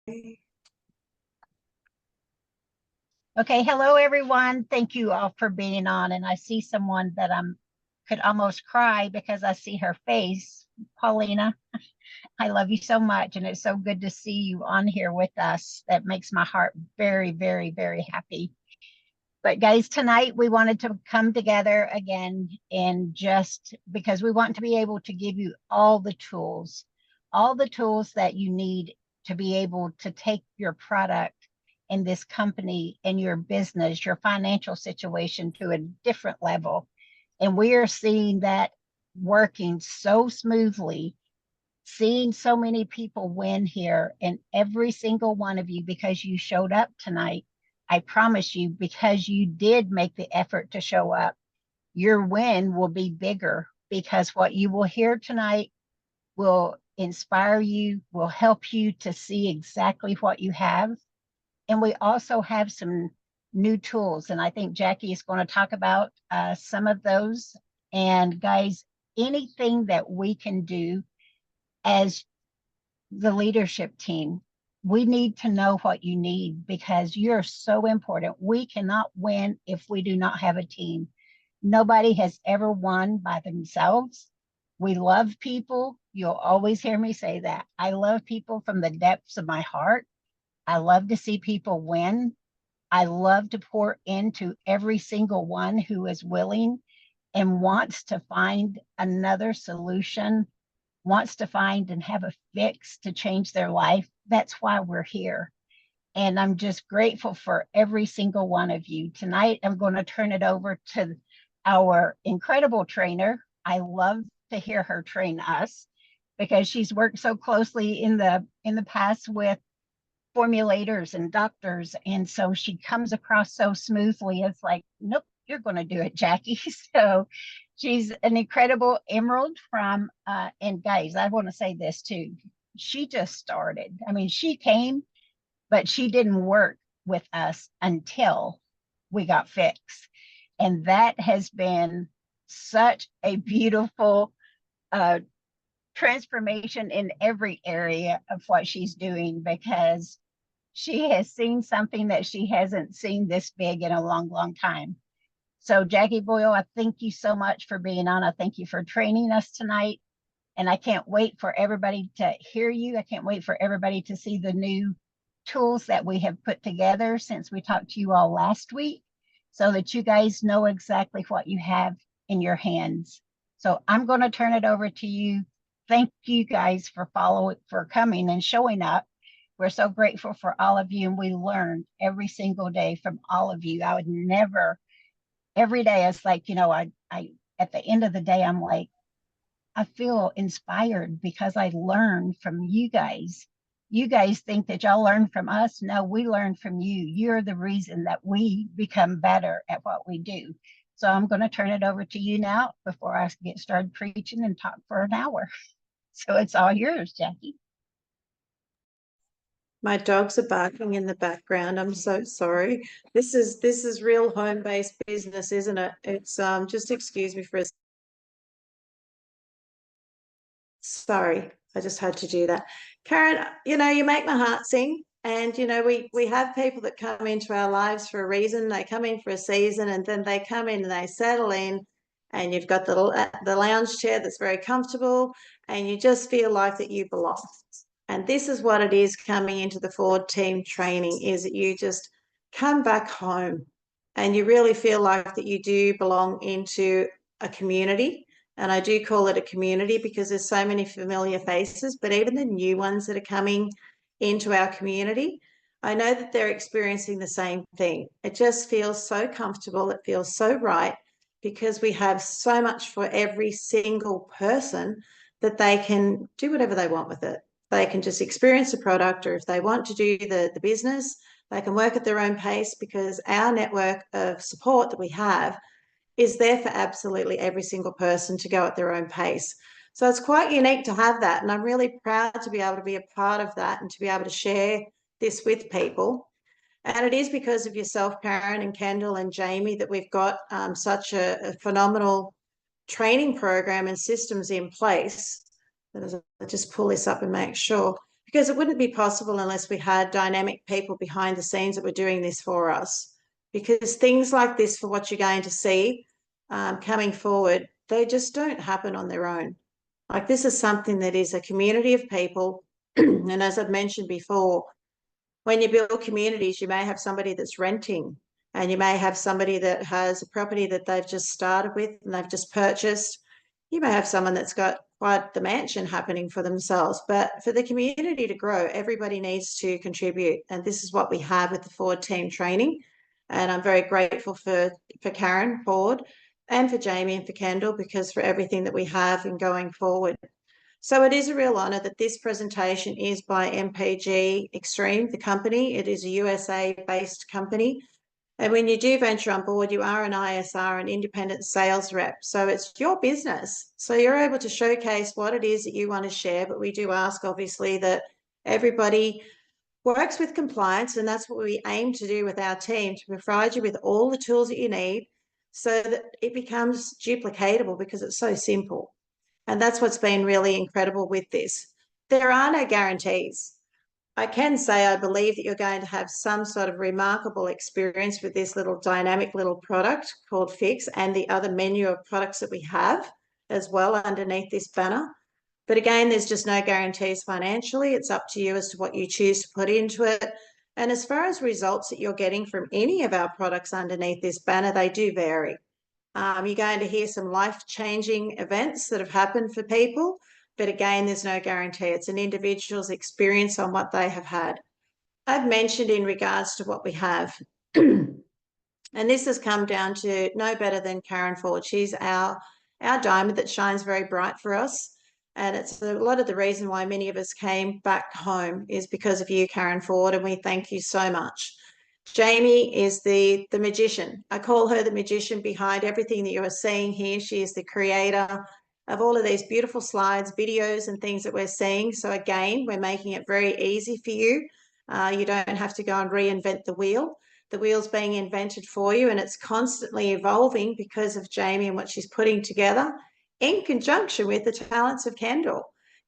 Okay, hello everyone. Thank you all for being on. And I see someone that I'm could almost cry because I see her face. Paulina, I love you so much, and it's so good to see you on here with us. That makes my heart very, very, very happy. But guys, tonight we wanted to come together again and just because we want to be able to give you all the tools that you need to be able to take your product in this company and your business, your financial situation to a different level. And we are seeing that working so smoothly, seeing so many people win here, and every single one of you, because you showed up tonight, I promise you, because you did make the effort to show up, your win will be bigger because what you will hear tonight will inspire you, will help you to see exactly what you have. And we also have some new tools. And I think Jackie is going to talk about some of those. And guys, anything that we can do as the leadership team, we need to know what you need because you're so important. We cannot win if we do not have a team. Nobody has ever won by themselves. We love people. You'll always hear me say that. I love people from the depths of my heart. I love to see people win. I love to pour into every single one who is willing and wants to find another solution, wants to find and have a fix to change their life. That's why we're here. And I'm just grateful for every single one of you. Tonight, I'm going to turn it over to our incredible trainer. I love to hear her train us because she's worked so closely in the past with formulators and doctors. And so she comes across so smoothly. It's like, nope, you're going to do it, Jackie. So she's an incredible emerald from, and guys, I want to say this too. She just started. I mean, she came, but she didn't work with us until we got Phix. And that has been such a beautiful transformation in every area of what she's doing because she has seen something that she hasn't seen this big in a long, long time. So, Jackie Boyle, I thank you so much for being on. I thank you for training us tonight. And I can't wait for everybody to hear you. I can't wait for everybody to see the new tools that we have put together since we talked to you all last week so that you guys know exactly what you have in your hands. So I'm going to turn it over to you. Thank you guys for coming and showing up. We're so grateful for all of you, and we learn every single day from all of you. I would never, every day it's like, I at the end of the day, I'm like, I feel inspired because I learn from you guys. You guys think that y'all learn from us. No, we learn from you. You're the reason that we become better at what we do. So I'm going to turn it over to you now before I get started preaching and talk for an hour. So it's all yours, Jackie. My dogs are barking in the background. I'm so sorry. This is real home-based business, isn't it? It's just excuse me for a sorry. I just had to do that. Karen, you make my heart sing. And we have people that come into our lives for a reason. They come in for a season and then they come in and they settle in, and you've got the lounge chair that's very comfortable and you just feel like that you belong. And this is what it is coming into the Ford team training, is that you just come back home and you really feel like that you do belong into a community. And I do call it a community because there's so many familiar faces, but even the new ones that are coming into our community, I know that they're experiencing the same thing. It just feels so comfortable. It feels so right because we have so much for every single person that they can do whatever they want with it. They can just experience the product, or if they want to do the business, they can work at their own pace because our network of support that we have is there for absolutely every single person to go at their own pace. So it's quite unique to have that. And I'm really proud to be able to be a part of that and to be able to share this with people. And it is because of yourself, Karen and Kendall and Jamie, that we've got such a phenomenal training program and systems in place. I'll just pull this up and make sure, because it wouldn't be possible unless we had dynamic people behind the scenes that were doing this for us. Because things like this, for what you're going to see coming forward, they just don't happen on their own. Like, this is something that is a community of people. And as I've mentioned before, when you build communities, you may have somebody that's renting, and you may have somebody that has a property that they've just started with and they've just purchased. You may have someone that's got quite the mansion happening for themselves. But for the community to grow, everybody needs to contribute. And this is what we have with the Ford team training. And I'm very grateful for Karen Ford and for Jamie and for Kendall, because for everything that we have and going forward. So it is a real honour that this presentation is by MPG Extreme, the company. It is a USA-based company. And when you do venture on board, you are an ISR, an independent sales rep. So it's your business. So you're able to showcase what it is that you want to share. But we do ask, obviously, that everybody works with compliance. And that's what we aim to do with our team, to provide you with all the tools that you need so that it becomes duplicatable, because it's so simple. And that's what's been really incredible with this. There are no guarantees. I can say I believe that you're going to have some sort of remarkable experience with this little dynamic little product called Phix, and the other menu of products that we have as well underneath this banner. But again, there's just no guarantees financially. It's up to you as to what you choose to put into it. And as far as results that you're getting from any of our products underneath this banner, they do vary. You're going to hear some life-changing events that have happened for people, but again, there's no guarantee. It's an individual's experience on what they have had. I've mentioned in regards to what we have, and this has come down to no better than Karen Ford. She's our diamond that shines very bright for us. And it's a lot of the reason why many of us came back home is because of you, Karen Ford, and we thank you so much. Jamie is the magician. I call her the magician behind everything that you are seeing here. She is the creator of all of these beautiful slides, videos, and things that we're seeing. So again, we're making it very easy for you. You don't have to go and reinvent the wheel. The wheel's being invented for you, and it's constantly evolving because of Jamie and what she's putting together in conjunction with the talents of Kendall.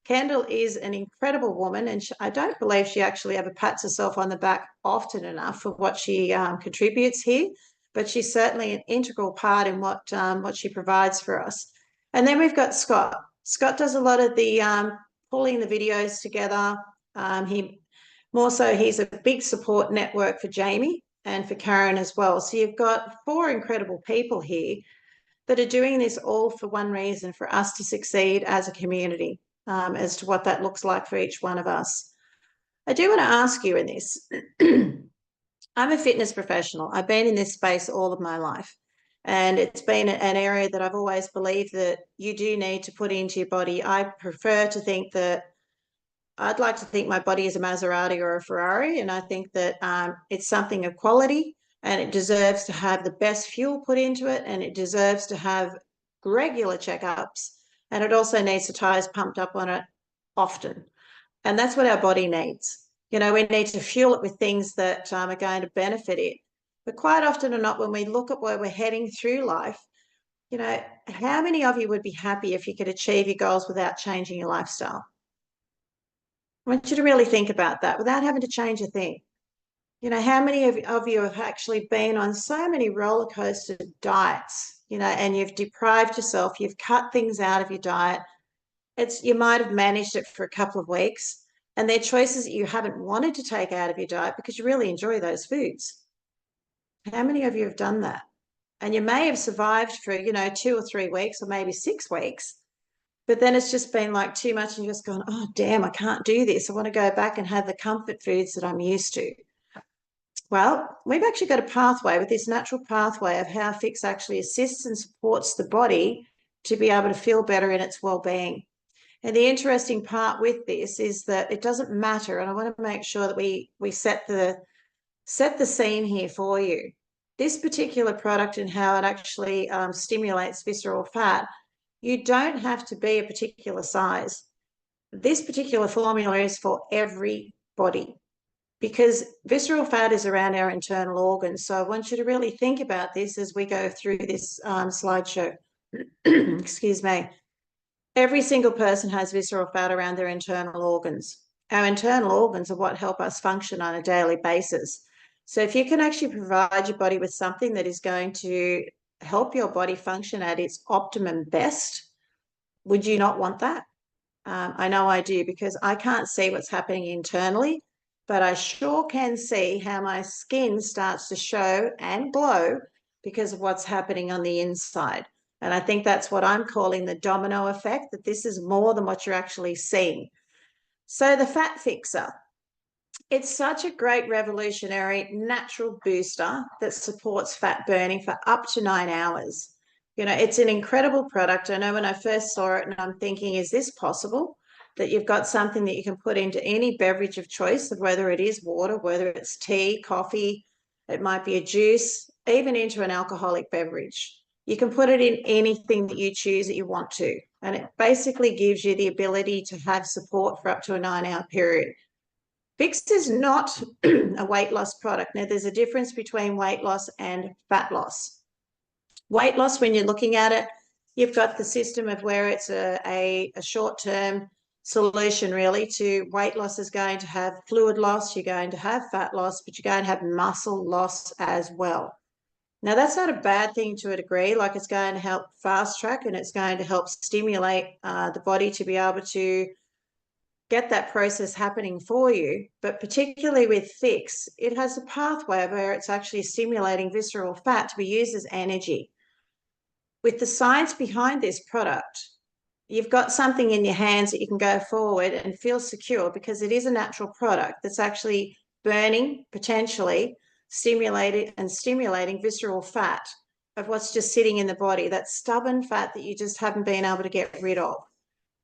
Kendall is an incredible woman, and I don't believe she actually ever pats herself on the back often enough for what she contributes here, but she's certainly an integral part in what she provides for us. And then we've got Scott. Scott does a lot of the pulling the videos together. He's a big support network for Jamie and for Karen as well. So you've got 4 incredible people here that are doing this all for one reason: for us to succeed as a community. As to what that looks like for each one of us. I do want to ask you in this. I'm a fitness professional. I've been in this space all of my life. And it's been an area that I've always believed that you do need to put into your body. I prefer to think that I'd like to think my body is a Maserati or a Ferrari. And I think that it's something of quality, and it deserves to have the best fuel put into it, and it deserves to have regular checkups. And it also needs the tires pumped up on it often. And that's what our body needs. We need to fuel it with things that are going to benefit it. But quite often or not, when we look at where we're heading through life, how many of you would be happy if you could achieve your goals without changing your lifestyle? I want you to really think about that, without having to change a thing. How many of you have actually been on so many roller coaster diets, and you've deprived yourself, you've cut things out of your diet. You might have managed it for a couple of weeks, and they're choices that you haven't wanted to take out of your diet because you really enjoy those foods. How many of you have done that? And you may have survived for, 2 or 3 weeks, or maybe 6 weeks, but then it's just been like too much, and you're just going, oh, damn, I can't do this. I want to go back and have the comfort foods that I'm used to. Well, we've actually got a pathway with this natural pathway of how Phix actually assists and supports the body to be able to feel better in its well-being. And the interesting part with this is that it doesn't matter, and I want to make sure that we set the scene here for you. This particular product and how it actually stimulates visceral fat, you don't have to be a particular size. This particular formula is for everybody, because visceral fat is around our internal organs. So I want you to really think about this as we go through this slideshow. Excuse me. Every single person has visceral fat around their internal organs. Our internal organs are what help us function on a daily basis. So if you can actually provide your body with something that is going to help your body function at its optimum best, would you not want that? I know I do, because I can't see what's happening internally, but I sure can see how my skin starts to show and glow because of what's happening on the inside. And I think that's what I'm calling the domino effect, that this is more than what you're actually seeing. So the fat fixer, it's such a great revolutionary natural booster that supports fat burning for up to 9 hours. You know, it's an incredible product. I know when I first saw it, and I'm thinking, is this possible? That you've got something that you can put into any beverage of choice, whether it is water, whether it's tea, coffee, it might be a juice, even into an alcoholic beverage. You can put it in anything that you choose that you want to. And it basically gives you the ability to have support for up to a 9 hour period. Phix is not a weight loss product. Now, there's a difference between weight loss and fat loss. Weight loss, when you're looking at it, you've got the system of where it's a short-term solution, really, to weight loss is going to have fluid loss, you're going to have fat loss, but you're going to have muscle loss as well. Now, that's not a bad thing to a degree, like it's going to help fast track and it's going to help stimulate the body to be able to get that process happening for you. But particularly with Phix, it has a pathway where it's actually stimulating visceral fat to be used as energy. With the science behind this product, you've got something in your hands that you can go forward and feel secure, because it is a natural product that's actually burning, potentially stimulating visceral fat of what's just sitting in the body, that stubborn fat that you just haven't been able to get rid of.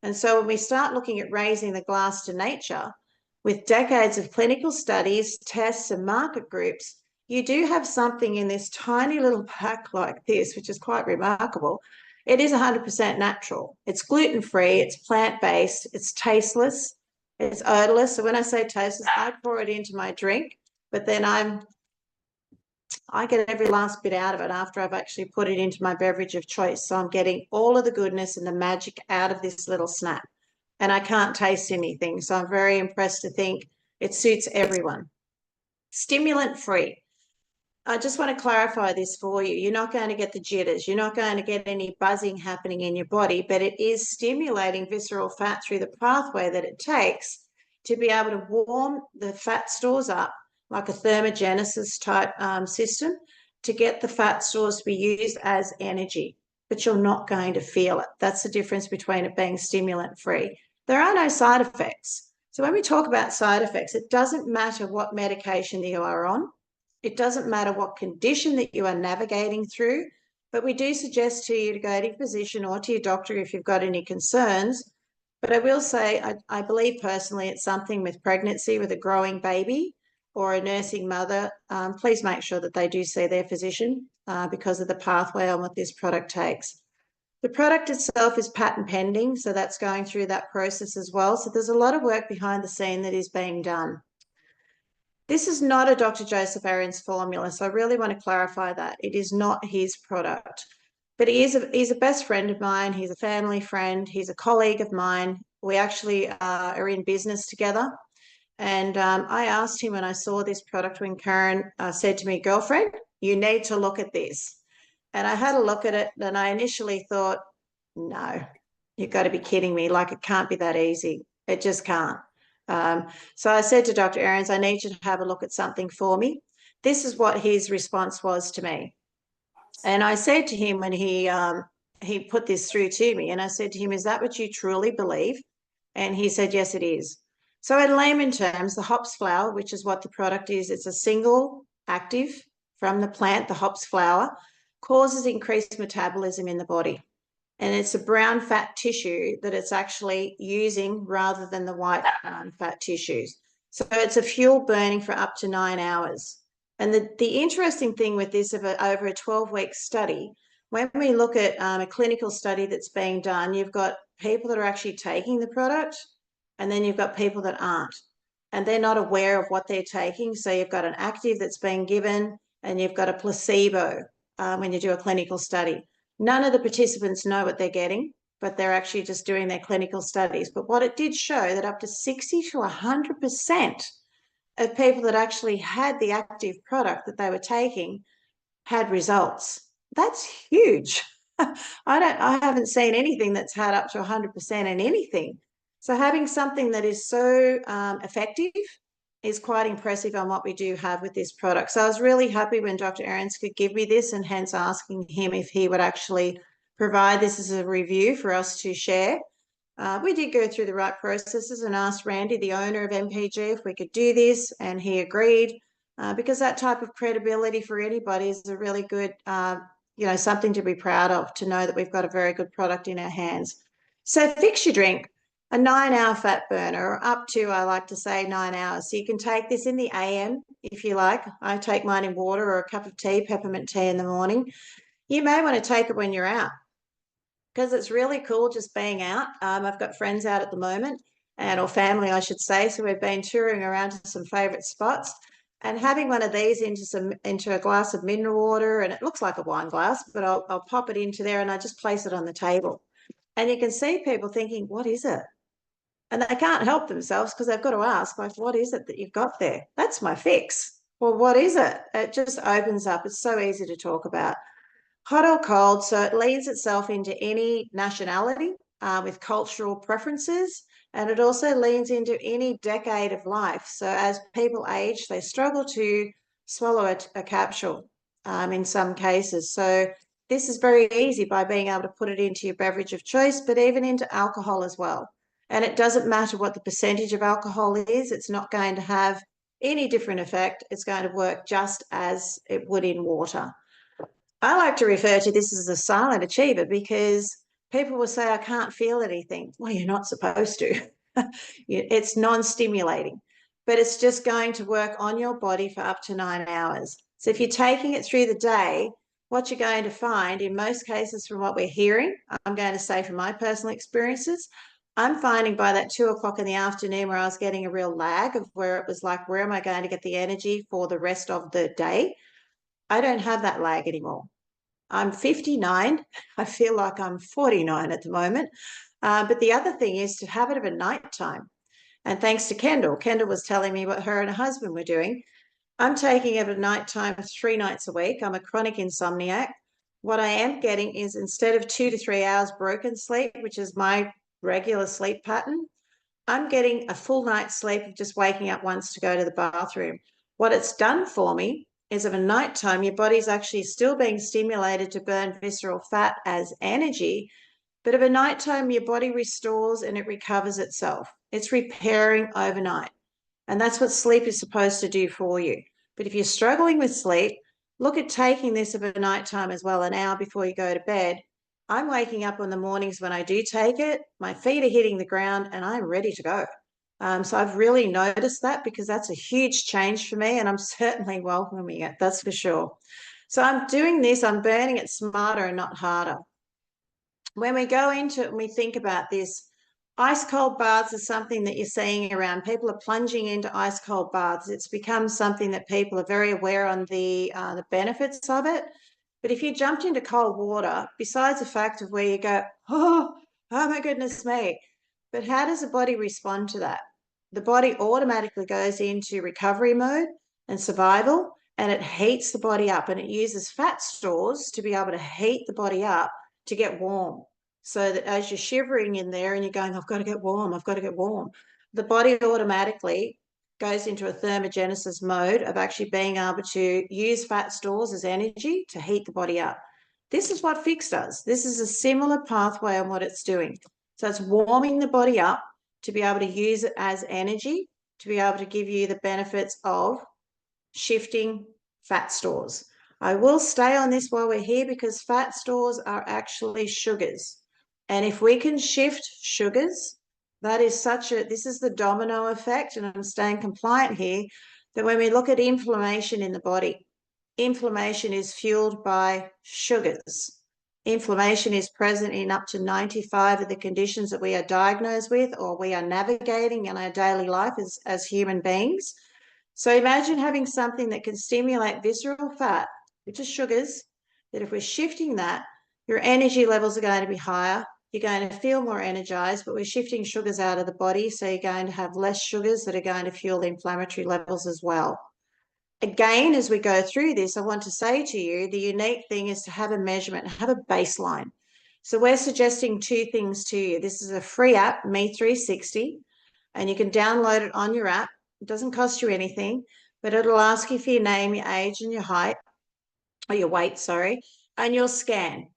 And so when we start looking at raising the glass to nature, with decades of clinical studies, tests, and market groups, you do have something in this tiny little pack like this, which is quite remarkable. It is 100% natural. It's gluten-free, it's plant-based, it's tasteless, it's odorless. So when I say tasteless, I pour it into my drink, but then I get every last bit out of it after I've actually put it into my beverage of choice. So I'm getting all of the goodness and the magic out of this little snap. And I can't taste anything. So I'm very impressed to think it suits everyone. Stimulant free. I just want to clarify this for you. You're not going to get the jitters. You're not going to get any buzzing happening in your body, but it is stimulating visceral fat through the pathway that it takes to be able to warm the fat stores up, like a thermogenesis type system, to get the fat stores to be used as energy, but you're not going to feel it. That's the difference between it being stimulant free. There are no side effects. So when we talk about side effects, it doesn't matter what medication you are on. It doesn't matter what condition that you are navigating through, but we do suggest to you to go to your physician or to your doctor if you've got any concerns. But I will say, I believe personally it's something with pregnancy, with a growing baby or a nursing mother. Please make sure that they do see their physician because of the pathway on what this product takes. The product itself is patent pending, so that's going through that process as well. So there's a lot of work behind the scene that is being done. This is not a Dr. Joseph Arians formula, so I really want to clarify that. It is not his product, but he's a best friend of mine. He's a family friend. He's a colleague of mine. We actually are in business together. And I asked him when I saw this product, when Karen said to me, girlfriend, you need to look at this. And I had a look at it, and I initially thought, no, you've got to be kidding me. Like, it can't be that easy. It just can't. So I said to Dr. Arians, I need you to have a look at something for me. This is what his response was to me. And I said to him when he put this through to me, and I said to him, is that what you truly believe? And he said, yes, it is. So in layman terms, the hops flower, which is what the product is, it's a single active from the plant, the hops flower, causes increased metabolism in the body. And it's a brown fat tissue that it's actually using rather than the white fat tissues. So it's a fuel burning for up to 9 hours. And the interesting thing with this, over a 12-week study, when we look at a clinical study that's being done, you've got people that are actually taking the product, and then you've got people that aren't. And they're not aware of what they're taking. So you've got an active that's being given, and you've got a placebo when you do a clinical study. None of the participants know what they're getting. but they're actually just doing their clinical studies. But what it did show that up to 60 to 100% of people that actually had the active product that they were taking had results. That's huge. I haven't seen anything that's had up to 100% in anything. So having something that is so effective is quite impressive on what we do have with this product. So I was really happy when Dr. Ahrens could give me this, and hence asking him if he would actually provide this as a review for us to share. We did go through the right processes and asked Randy, the owner of MPG, if we could do this, and he agreed, because that type of credibility for anybody is a really good, something to be proud of, to know that we've got a very good product in our hands. So Phix Your Drink, a 9-hour fat burner, or up to, I like to say, 9 hours. So you can take this in the AM if you like. I take mine in water or a cup of tea, peppermint tea in the morning. You may want to take it when you're out, because it's really cool just being out. I've got friends out at the moment, or family, I should say. So we've been touring around to some favourite spots, and having one of these into a glass of mineral water, and it looks like a wine glass, but I'll pop it into there and I just place it on the table. And you can see people thinking, what is it? And they can't help themselves because they've got to ask, like, what is it that you've got there? That's my Phix. Well, what is it? It just opens up. It's so easy to talk about. Hot or cold, so it leans itself into any nationality with cultural preferences, and it also leans into any decade of life. So as people age, they struggle to swallow a capsule in some cases. So this is very easy by being able to put it into your beverage of choice, but even into alcohol as well. And it doesn't matter what the percentage of alcohol is, it's not going to have any different effect. It's going to work just as it would in water. I like to refer to this as a silent achiever, because people will say, I can't feel anything. Well, you're not supposed to. It's non-stimulating, but it's just going to work on your body for up to 9 hours. So if you're taking it through the day, what you're going to find in most cases, from what we're hearing, I'm going to say from my personal experiences, I'm finding by that 2 o'clock in the afternoon where I was getting a real lag of where it was like, where am I going to get the energy for the rest of the day? I don't have that lag anymore. I'm 59. I feel like I'm 49 at the moment. But the other thing is to have it of a nighttime. And thanks to Kendall was telling me what her and her husband were doing. I'm taking it at nighttime 3 nights a week. I'm a chronic insomniac. What I am getting is, instead of 2 to 3 hours broken sleep, which is my regular sleep pattern, I'm getting a full night's sleep of just waking up once to go to the bathroom. What it's done for me is, of a nighttime, your body's actually still being stimulated to burn visceral fat as energy, but of a nighttime, your body restores and it recovers itself. It's repairing overnight. And that's what sleep is supposed to do for you. But if you're struggling with sleep, look at taking this of a nighttime as well, an hour before you go to bed. I'm waking up in the mornings when I do take it, my feet are hitting the ground and I'm ready to go. So I've really noticed that, because that's a huge change for me, and I'm certainly welcoming it, that's for sure. So I'm doing this, I'm burning it smarter and not harder. When we go into it and we think about this, ice cold baths is something that you're seeing around. People are plunging into ice cold baths. It's become something that people are very aware on the benefits of it. But if you jumped into cold water, besides the fact of where you go, oh my goodness me, but how does the body respond to that? The body automatically goes into recovery mode and survival, and it heats the body up, and it uses fat stores to be able to heat the body up to get warm. So that as you're shivering in there and you're going, I've got to get warm, I've got to get warm, the body automatically goes into a thermogenesis mode of actually being able to use fat stores as energy to heat the body up. This is what Phix does. This is a similar pathway on what it's doing. So it's warming the body up to be able to use it as energy, to be able to give you the benefits of shifting fat stores. I will stay on this while we're here, because fat stores are actually sugars. And if we can shift sugars, that is this is the domino effect, and I'm staying compliant here, that when we look at inflammation in the body, inflammation is fueled by sugars. Inflammation is present in up to 95 of the conditions that we are diagnosed with or we are navigating in our daily life as human beings. So imagine having something that can stimulate visceral fat, which is sugars, that if we're shifting that, your energy levels are going to be higher, You're going to feel more energized, but we're shifting sugars out of the body. So you're going to have less sugars that are going to fuel inflammatory levels as well. Again, as we go through this, I want to say to you, the unique thing is to have a measurement, have a baseline. So we're suggesting two things to you. This is a free app, Me360, and you can download it on your app. It doesn't cost you anything, but it'll ask you for your name, your age, and your height, or your weight, sorry, and your scan.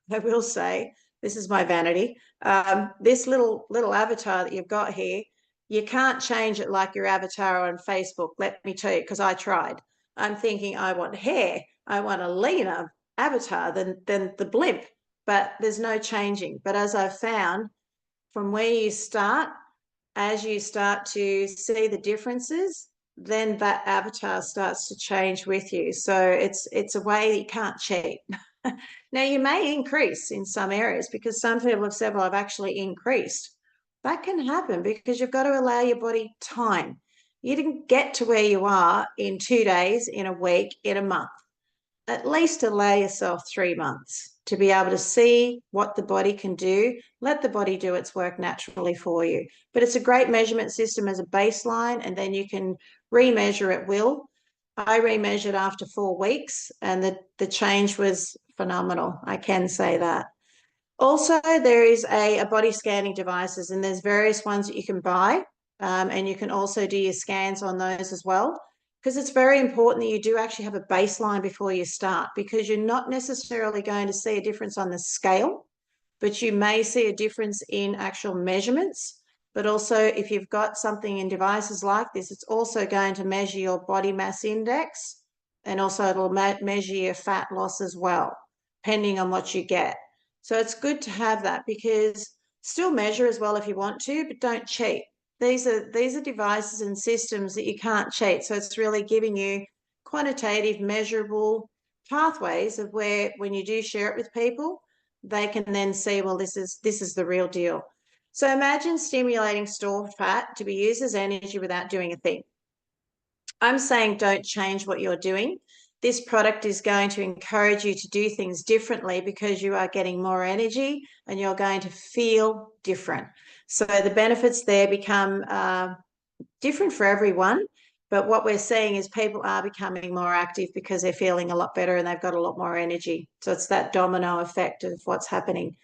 I will say, this is my vanity. This little avatar that you've got here, you can't change it like your avatar on Facebook. Let me tell you, because I tried. I'm thinking I want hair. I want a leaner avatar than the blimp, but there's no changing. But as I've found, from where you start, as you start to see the differences, then that avatar starts to change with you. So it's a way that you can't cheat. Now, you may increase in some areas because some people have said, well, I've actually increased. That can happen because you've got to allow your body time. You didn't get to where you are in 2 days, in a week, in a month. At least allow yourself 3 months to be able to see what the body can do. Let the body do its work naturally for you. But it's a great measurement system as a baseline, and then you can remeasure at will. I remeasured after 4 weeks, and the change was phenomenal. I can say that. Also, there is a body scanning devices, and there's various ones that you can buy, and you can also do your scans on those as well, because it's very important that you do actually have a baseline before you start, because you're not necessarily going to see a difference on the scale, but you may see a difference in actual measurements. But also, if you've got something in devices like this, it's also going to measure your body mass index, and also it'll measure your fat loss as well, depending on what you get. So it's good to have that, because still measure as well if you want to, but don't cheat. These are devices and systems that you can't cheat. So it's really giving you quantitative, measurable pathways of where, when you do share it with people, they can then see, well, this is the real deal. So imagine stimulating stored fat to be used as energy without doing a thing. I'm saying don't change what you're doing. This product is going to encourage you to do things differently because you are getting more energy and you're going to feel different. So the benefits there become different for everyone. But what we're seeing is people are becoming more active because they're feeling a lot better and they've got a lot more energy. So it's that domino effect of what's happening.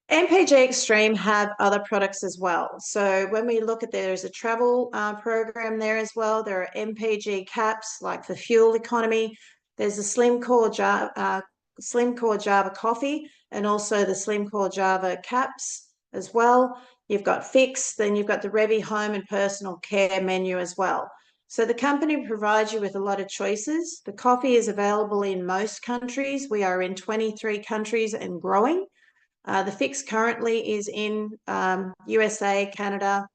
MPG Extreme have other products as well. So when we look at, there's a travel program there as well. There are MPG caps like for fuel economy. There's a Slim Core Java coffee, and also the Slim Core Java caps as well. You've got Phix, then you've got the Revy Home and Personal Care menu as well. So the company provides you with a lot of choices. The coffee is available in most countries. We are in 23 countries and growing. The Phix currently is in USA, Canada.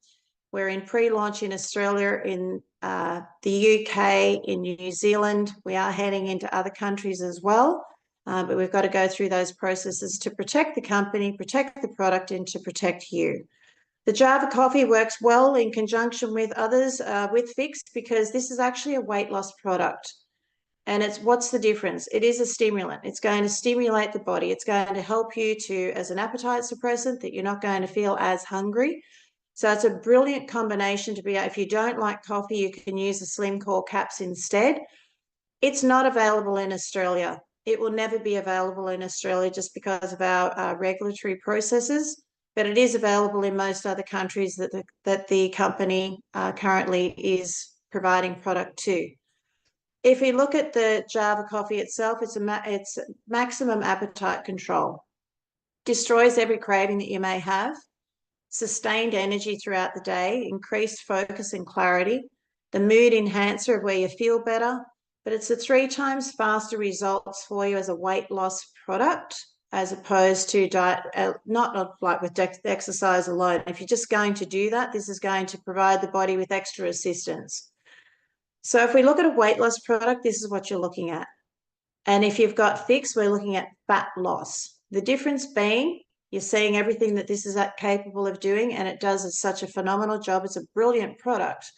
We're in pre-launch in Australia, in the UK, in New Zealand. We are heading into other countries as well, but we've got to go through those processes to protect the company, protect the product, and to protect you. The Java coffee works well in conjunction with others with Phix, because this is actually a weight loss product. And what's the difference? It is a stimulant. It's going to stimulate the body. It's going to help you to, as an appetite suppressant, that you're not going to feel as hungry. So it's a brilliant combination to be, if you don't like coffee, you can use the Slim Core caps instead. It's not available in Australia. It will never be available in Australia just because of our regulatory processes, but it is available in most other countries that the company currently is providing product to. If we look at the Java coffee itself, it's maximum appetite control. Destroys every craving that you may have, sustained energy throughout the day, increased focus and clarity, the mood enhancer of where you feel better, but it's a 3 times faster results for you as a weight loss product, as opposed to diet, not like with exercise alone. If you're just going to do that, this is going to provide the body with extra assistance. So if we look at a weight loss product, this is what you're looking at. And if you've got Phix, we're looking at fat loss. The difference being, you're seeing everything that this is capable of doing, and it does such a phenomenal job. It's a brilliant product.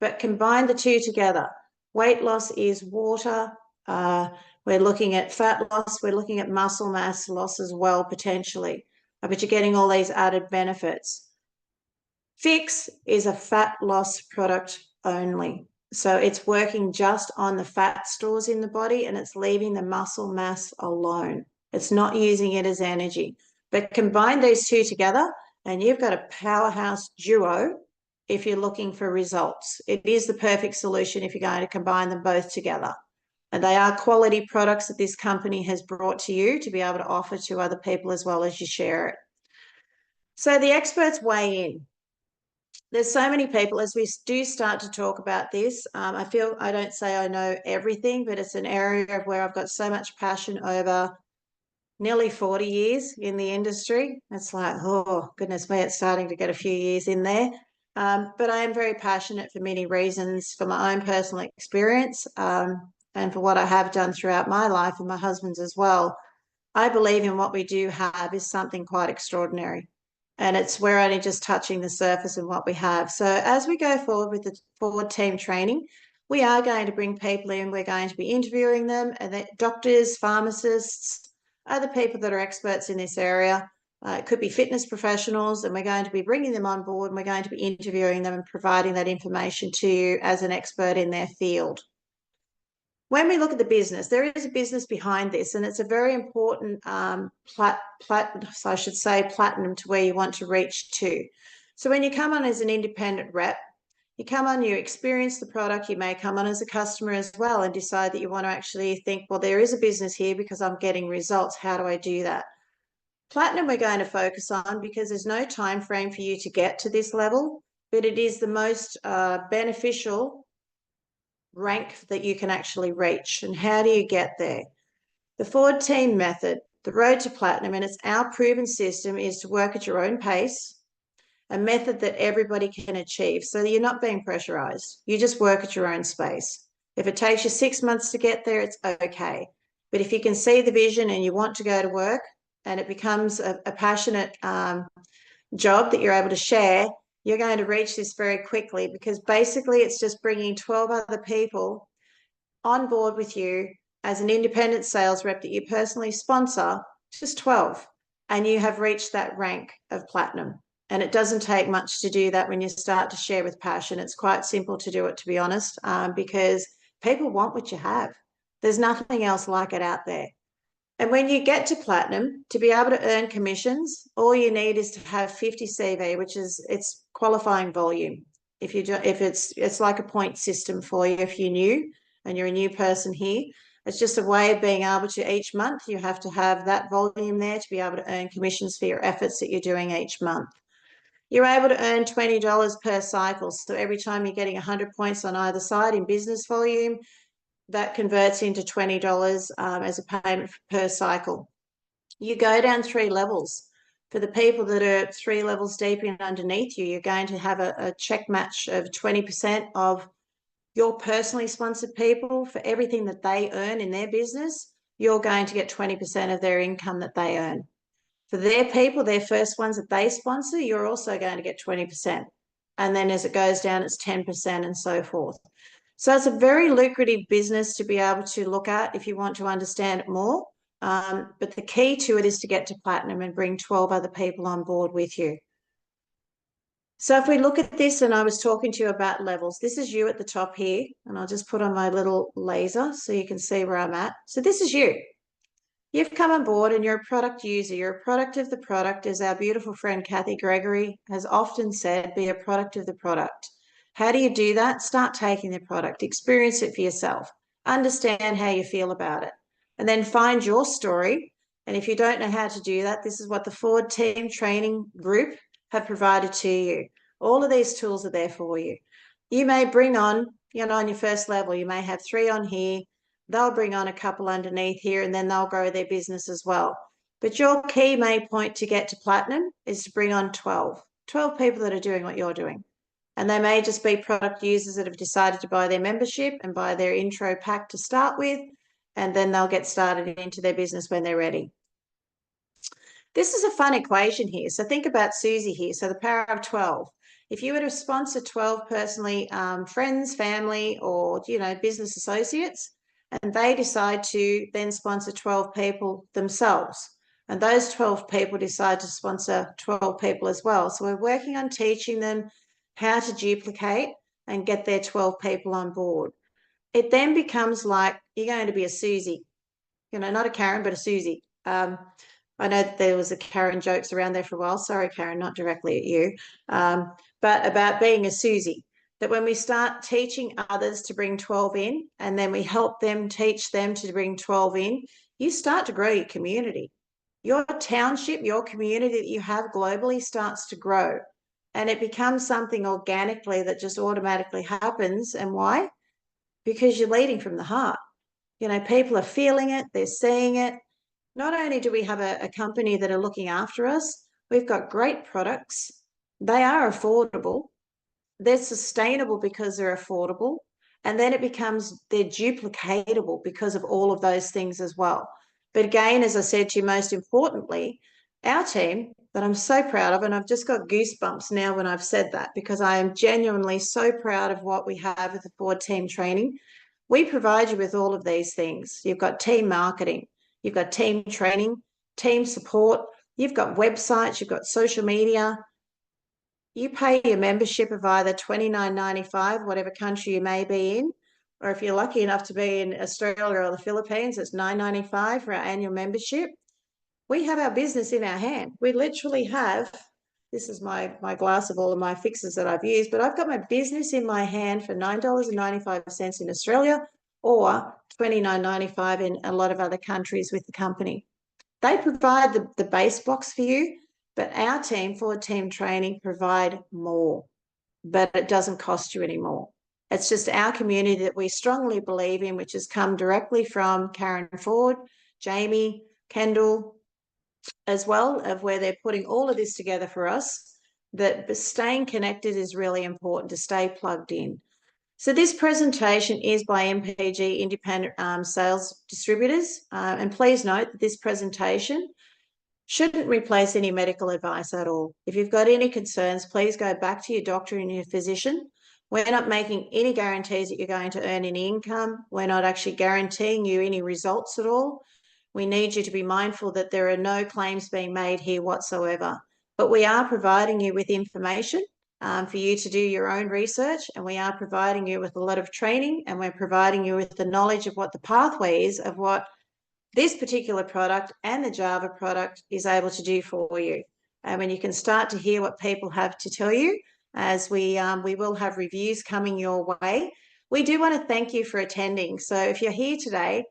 But combine the two together. Weight loss is water. We're looking at fat loss. We're looking at muscle mass loss as well, potentially. but you're getting all these added benefits. Phix is a fat loss product only. So it's working just on the fat stores in the body and it's leaving the muscle mass alone. It's not using it as energy. But combine these two together and you've got a powerhouse duo if you're looking for results. It is the perfect solution if you're going to combine them both together. And they are quality products that this company has brought to you to be able to offer to other people as well as you share it. So the experts weigh in. There's so many people as we do start to talk about this. I feel I don't say I know everything, but it's an area of where I've got so much passion over nearly 40 years in the industry. It's like, oh, goodness me, it's starting to get a few years in there. But I am very passionate for many reasons, for my own personal experience and for what I have done throughout my life and my husband's as well. I believe in what we do have is something quite extraordinary. And we're only just touching the surface of what we have. So as we go forward with the forward team training, we are going to bring people in. We're going to be interviewing them, and doctors, pharmacists, other people that are experts in this area. It could be fitness professionals, and we're going to be bringing them on board. And we're going to be interviewing them and providing that information to you as an expert in their field. When we look at the business, there is a business behind this, and it's a very important platinum to where you want to reach to. So when you come on as an independent rep, you come on, you experience the product, you may come on as a customer as well and decide that you want to actually think, well, there is a business here because I'm getting results. How do I do that? Platinum we're going to focus on because there's no time frame for you to get to this level, but it is the most beneficial rank that you can actually reach. And how do you get there? The forward team method, the road to platinum, and it's our proven system, is to work at your own pace, a method that everybody can achieve. So you're not being pressurized. You just work at your own space. If it takes you 6 months to get there, it's okay. But if you can see the vision and you want to go to work and it becomes a passionate job that you're able to share, you're going to reach this very quickly, because basically it's just bringing 12 other people on board with you as an independent sales rep that you personally sponsor, just 12, and you have reached that rank of platinum. And it doesn't take much to do that when you start to share with passion. It's quite simple to do it, to be honest, because people want what you have. There's nothing else like it out there. And when you get to platinum, to be able to earn commissions, all you need is to have 50 CV, which is it's qualifying volume. If it's like a point system for you if you're new and you're a new person here. It's just a way of being able to, each month you have to have that volume there to be able to earn commissions for your efforts that you're doing each month. You're able to earn $20 per cycle. So every time you're getting 100 points on either side in business volume, that converts into $20 as a payment per cycle. You go down 3 levels. For the people that are 3 levels deep and underneath you, you're going to have a check match of 20% of your personally sponsored people. For everything that they earn in their business, you're going to get 20% of their income that they earn. For their people, their first ones that they sponsor, you're also going to get 20%. And then as it goes down, it's 10% and so forth. So it's a very lucrative business to be able to look at if you want to understand it more. But the key to it is to get to platinum and bring 12 other people on board with you. So if we look at this, and I was talking to you about levels, this is you at the top here, and I'll just put on my little laser so you can see where I'm at. So this is you. You've come on board and you're a product user. You're a product of the product, as our beautiful friend Kathy Gregory has often said, be a product of the product. How do you do that? Start taking the product, experience it for yourself, understand how you feel about it, and then find your story. And if you don't know how to do that, this is what the Forward Team Training Group have provided to you. All of these tools are there for you. You may bring on, on your first level, you may have 3 on here. They'll bring on a couple underneath here, and then they'll grow their business as well. But your key main point to get to platinum is to bring on 12 people that are doing what you're doing. And they may just be product users that have decided to buy their membership and buy their intro pack to start with, and then they'll get started into their business when they're ready. This is a fun equation here. So think about Susie here. So the power of 12. If you were to sponsor 12 personally, friends, family, or, business associates, and they decide to then sponsor 12 people themselves, And those 12 people decide to sponsor 12 people as well. So we're working on teaching them how to duplicate and get their 12 people on board. It then becomes like you're going to be a Susie, not a Karen, but a Susie. I know that there was a Karen jokes around there for a while. Sorry, Karen, not directly at you, but about being a Susie. That when we start teaching others to bring 12 in, and then we help them teach them to bring 12 in, you start to grow your community. Your township, your community that you have globally starts to grow. And it becomes something organically that just automatically happens. And why? Because you're leading from the heart. People are feeling it, they're seeing it. Not only do we have a company that are looking after us, we've got great products. They are affordable. They're sustainable because they're affordable. And then it becomes they're duplicatable because of all of those things as well. But again, as I said to you, most importantly, our team that I'm so proud of, and I've just got goosebumps now when I've said that, because I am genuinely so proud of what we have with the Ford team training. We provide you with all of these things. You've got team marketing, you've got team training, team support, you've got websites, you've got social media. You pay your membership of either $29.95, whatever country you may be in, or if you're lucky enough to be in Australia or the Philippines, it's $9.95 for our annual membership. We have our business in our hand. We literally have, this is my glass of all of my fixes that I've used, but I've got my business in my hand for $9.95 in Australia or $29.95 in a lot of other countries with the company. They provide the base box for you, but our team, Ford Team Training, provide more, but it doesn't cost you any more. It's just our community that we strongly believe in, which has come directly from Karen Ford, Jamie, Kendall, as well, of where they're putting all of this together for us, that staying connected is really important, to stay plugged in. So this presentation is by MPG Independent Sales Distributors. And please note that this presentation shouldn't replace any medical advice at all. If you've got any concerns, please go back to your doctor and your physician. We're not making any guarantees that you're going to earn any income. We're not actually guaranteeing you any results at all. We need you to be mindful that there are no claims being made here whatsoever. But we are providing you with information for you to do your own research, and we are providing you with a lot of training, and we're providing you with the knowledge of what the pathway is of what this particular product and the Java product is able to do for you. And you can start to hear what people have to tell you, as we will have reviews coming your way. We do want to thank you for attending. So if you're here today,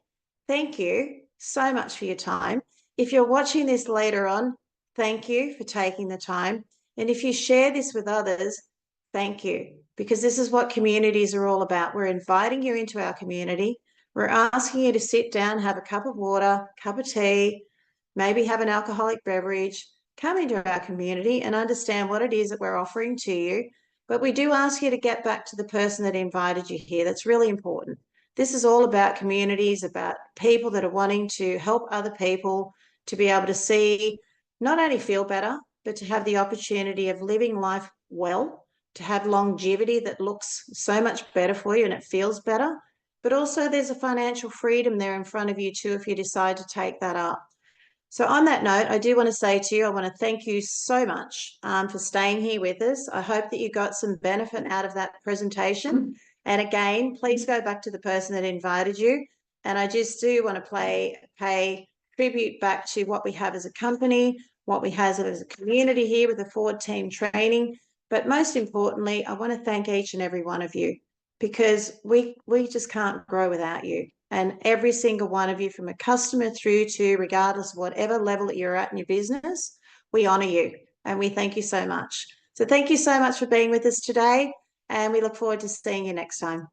thank you so much for your time. If you're watching this later on, thank you for taking the time. And if you share this with others, thank you, because this is what communities are all about. We're inviting you into our community. We're asking you to sit down, have a cup of water, cup of tea, maybe have an alcoholic beverage, come into our community and understand what it is that we're offering to you. But we do ask you to get back to the person that invited you here. That's really important. This is all about communities, about people that are wanting to help other people to be able to see, not only feel better, but to have the opportunity of living life well, to have longevity that looks so much better for you and it feels better. But also there's a financial freedom there in front of you too if you decide to take that up. So on that note, I do want to say to you, I want to thank you so much for staying here with us. I hope that you got some benefit out of that presentation. And again, please go back to the person that invited you. And I just do want to pay tribute back to what we have as a company, what we have as a community here with the Ford Team Training. But most importantly, I want to thank each and every one of you, because we just can't grow without you. And every single one of you, from a customer through to regardless of whatever level that you're at in your business, we honour you and we thank you so much. So thank you so much for being with us today, and we look forward to seeing you next time.